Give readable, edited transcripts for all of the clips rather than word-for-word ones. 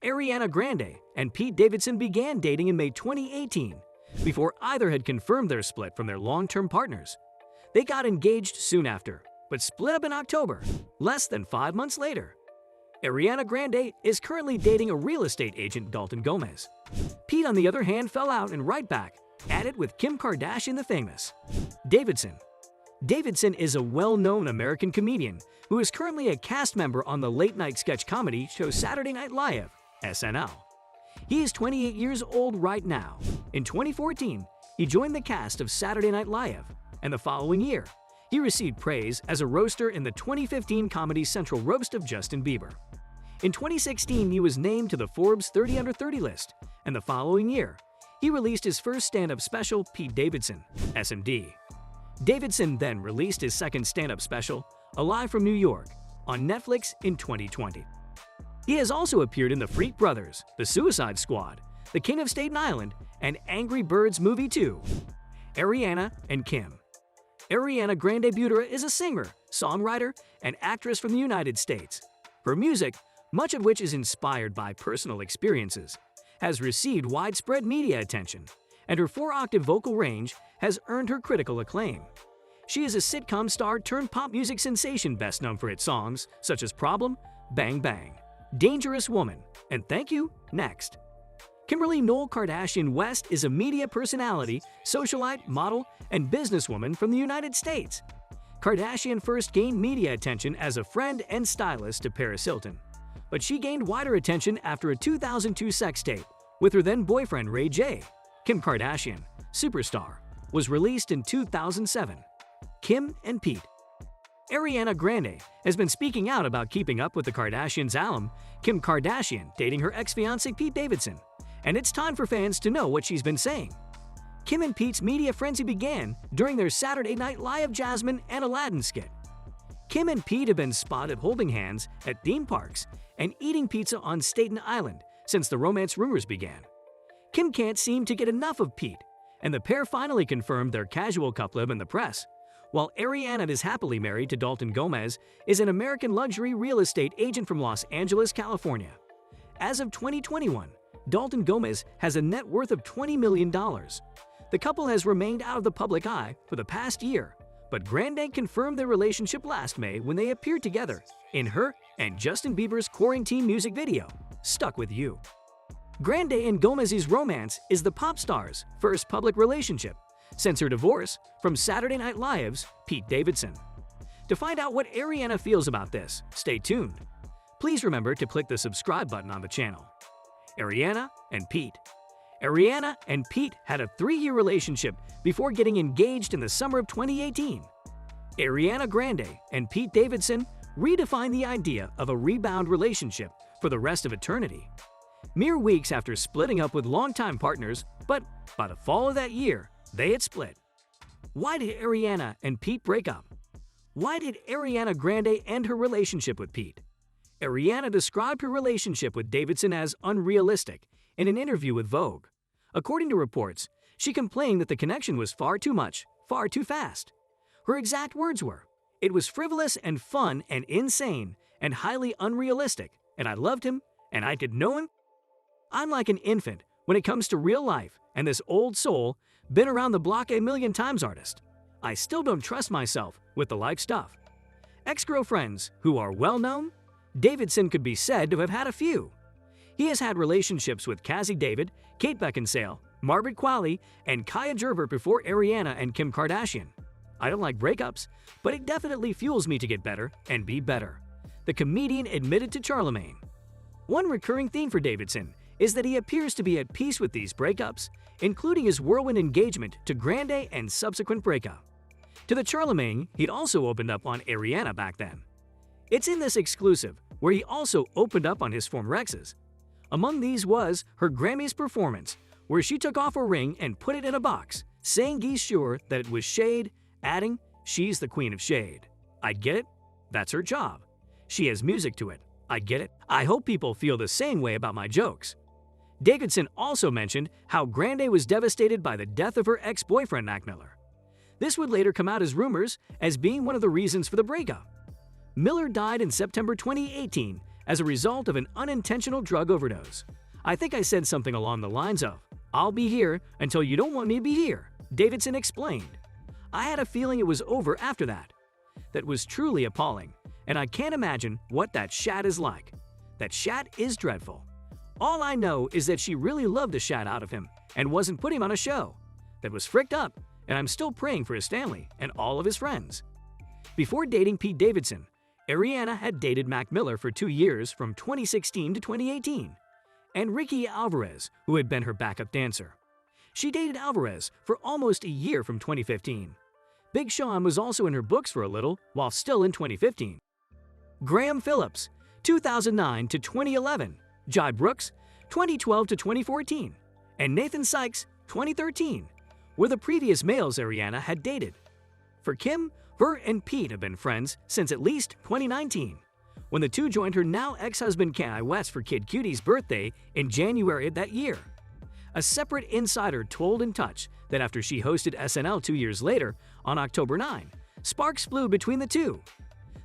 Ariana Grande and Pete Davidson began dating in May 2018, before either had confirmed their split from their long-term partners. They got engaged soon after, but split up in October, less than 5 months later. Ariana Grande is currently dating a real estate agent, Dalton Gomez. Pete, on the other hand, fell out and right back at it with Kim Kardashian the famous. Davidson is a well-known American comedian who is currently a cast member on the late-night sketch comedy show Saturday Night Live, SNL. He is 28 years old right now. In 2014, he joined the cast of Saturday Night Live, and the following year, he received praise as a roaster in the 2015 Comedy Central roast of Justin Bieber. In 2016, he was named to the Forbes 30 Under 30 list, and the following year, he released his first stand-up special, Pete Davidson, SMD. Davidson then released his second stand-up special, Alive from New York, on Netflix in 2020. He has also appeared in The Freak Brothers, The Suicide Squad, The King of Staten Island, and Angry Birds Movie 2. Ariana and Kim. Ariana Grande Butera is a singer, songwriter, and actress from the United States. Her music, much of which is inspired by personal experiences, has received widespread media attention, and her 4-octave vocal range has earned her critical acclaim. She is a sitcom star turned pop music sensation best known for its songs such as Problem, Bang Bang, Dangerous Woman, and Thank You, Next. Kimberly Noel Kardashian West is a media personality, socialite, model, and businesswoman from the United States. Kardashian first gained media attention as a friend and stylist to Paris Hilton, but she gained wider attention after a 2002 sex tape with her then-boyfriend Ray J. Kim Kardashian, Superstar, was released in 2007. Kim and Pete. Ariana Grande has been speaking out about keeping up with the Kardashians' alum, Kim Kardashian, dating her ex-fiancé Pete Davidson, and it's time for fans to know what she's been saying. Kim and Pete's media frenzy began during their Saturday Night Live Jasmine and Aladdin skit. Kim and Pete have been spotted holding hands at theme parks and eating pizza on Staten Island since the romance rumors began. Kim can't seem to get enough of Pete, and the pair finally confirmed their casual couplet in the press, while Ariana is happily married to Dalton Gomez, is an American luxury real estate agent from Los Angeles, California. As of 2021, Dalton Gomez has a net worth of $20 million. The couple has remained out of the public eye for the past year, but Grande confirmed their relationship last May when they appeared together in her and Justin Bieber's quarantine music video, Stuck With You. Grande and Gomez's romance is the pop star's first public relationship since her divorce from Saturday Night Live's Pete Davidson. To find out what Ariana feels about this, stay tuned. Please remember to click the subscribe button on the channel. Ariana and Pete. Ariana and Pete had a 3-year relationship before getting engaged in the summer of 2018. Ariana Grande and Pete Davidson redefined the idea of a rebound relationship for the rest of eternity. Mere weeks after splitting up with longtime partners, but by the fall of that year, they had split. Why did Ariana and Pete break up? Why did Ariana Grande end her relationship with Pete? Ariana described her relationship with Davidson as unrealistic in an interview with Vogue. According to reports, she complained that the connection was far too much, far too fast. Her exact words were, "It was frivolous and fun and insane and highly unrealistic, and I loved him, and I could know him. I'm like an infant when it comes to real life, and this old soul, been around the block a million times artist. I still don't trust myself with the life stuff." Ex-girlfriends who are well-known? Davidson could be said to have had a few. He has had relationships with Cassie David, Kate Beckinsale, Margaret Qualley, and Kaya Gerber before Ariana and Kim Kardashian. I don't like breakups, but it definitely fuels me to get better and be better, the comedian admitted to Charlemagne. One recurring theme for Davidson is that he appears to be at peace with these breakups, including his whirlwind engagement to Grande and subsequent breakup. To the Charlemagne, he'd also opened up on Ariana back then. It's in this exclusive where he also opened up on his former exes. Among these was her Grammys performance, where she took off her ring and put it in a box, saying he's sure that it was shade, adding, "She's the queen of shade. I get it. That's her job. She has music to it. I get it. I hope people feel the same way about my jokes." Davidson also mentioned how Grande was devastated by the death of her ex-boyfriend Mac Miller. This would later come out as rumors as being one of the reasons for the breakup. Miller died in September 2018 as a result of an unintentional drug overdose. I think I said something along the lines of, "I'll be here until you don't want me to be here," Davidson explained. "I had a feeling it was over after that." That was truly appalling, and I can't imagine what that shat is like. That shat is dreadful. All I know is that she really loved the shat out of him and wasn't putting him on a show. That was fricked up, and I'm still praying for his family and all of his friends. Before dating Pete Davidson, Ariana had dated Mac Miller for 2 years from 2016 to 2018, and Ricky Alvarez, who had been her backup dancer. She dated Alvarez for almost a year from 2015. Big Sean was also in her books for a little while still in 2015. Graham Phillips, 2009 to 2011, Jai Brooks, 2012 to 2014, and Nathan Sykes, 2013, were the previous males Ariana had dated. For Kim, her and Pete have been friends since at least 2019, when the two joined her now ex-husband Kanye West for Kid Cudie's birthday in January of that year. A separate insider told In Touch that after she hosted SNL 2 years later, on October 9, sparks flew between the two.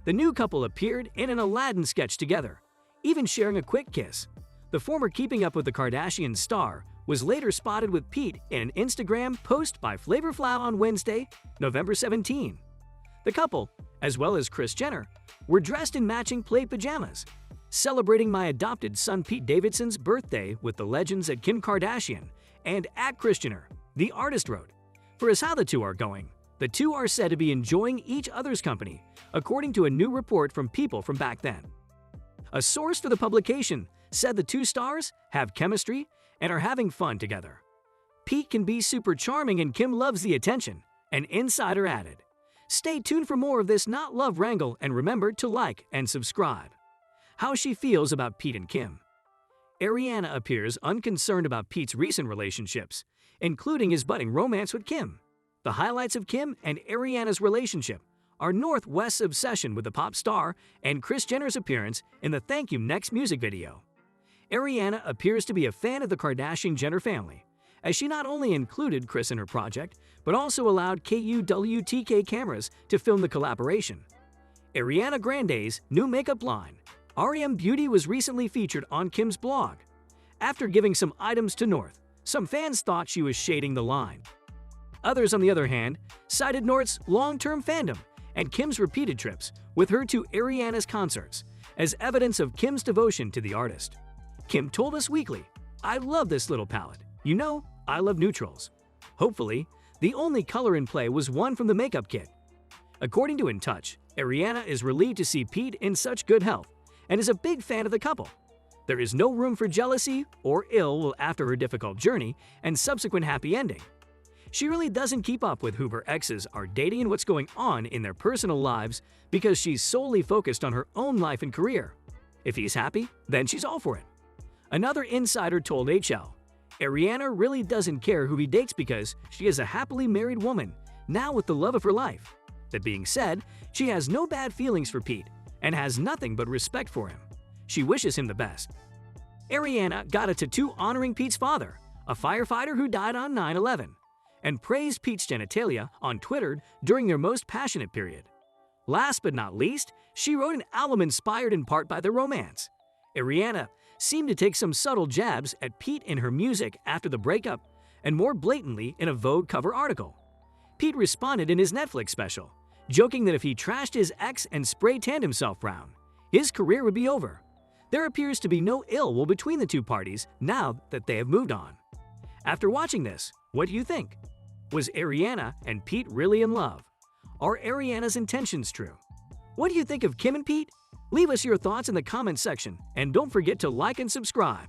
The new couple appeared in an Aladdin sketch together, even sharing a quick kiss. The former Keeping Up with the Kardashians star was later spotted with Pete in an Instagram post by Flavor Flav on Wednesday, November 17. The couple, as well as Kris Jenner, were dressed in matching plaid pajamas, celebrating my adopted son Pete Davidson's birthday with the legends at Kim Kardashian and at Kris Jenner, the artist wrote. For as how the two are going, the two are said to be enjoying each other's company, according to a new report from people from back then. A source for the publication said the two stars have chemistry and are having fun together. Pete can be super charming and Kim loves the attention, an insider added. Stay tuned for more of this not love wrangle and remember to like and subscribe. How she feels about Pete and Kim. Ariana appears unconcerned about Pete's recent relationships, including his budding romance with Kim. The highlights of Kim and Ariana's relationship are North West's obsession with the pop star and Kris Jenner's appearance in the Thank You Next music video. Ariana appears to be a fan of the Kardashian-Jenner family, as she not only included Kris in her project, but also allowed KUWTK cameras to film the collaboration. Ariana Grande's new makeup line, RM Beauty, was recently featured on Kim's blog. After giving some items to North, some fans thought she was shading the line. Others, on the other hand, cited North's long-term fandom and Kim's repeated trips with her to Ariana's concerts as evidence of Kim's devotion to the artist. Kim told Us Weekly, "I love this little palette. You know, I love neutrals." Hopefully, the only color in play was one from the makeup kit. According to In Touch, Ariana is relieved to see Pete in such good health and is a big fan of the couple. There is no room for jealousy or ill will after her difficult journey and subsequent happy ending. She really doesn't keep up with who her exes are dating and what's going on in their personal lives because she's solely focused on her own life and career. If he's happy, then she's all for it. Another insider told HL, Ariana really doesn't care who he dates because she is a happily married woman, now with the love of her life. That being said, she has no bad feelings for Pete and has nothing but respect for him. She wishes him the best. Ariana got a tattoo honoring Pete's father, a firefighter who died on 9/11, and praised Pete's genitalia on Twitter during their most passionate period. Last but not least, she wrote an album inspired in part by their romance. Ariana seemed to take some subtle jabs at Pete in her music after the breakup, and more blatantly in a Vogue cover article. Pete responded in his Netflix special, joking that if he trashed his ex and spray-tanned himself brown, his career would be over. There appears to be no ill will between the two parties now that they have moved on. After watching this, what do you think? Was Ariana and Pete really in love? Are Ariana's intentions true? What do you think of Kim and Pete? Leave us your thoughts in the comments section, and don't forget to like and subscribe.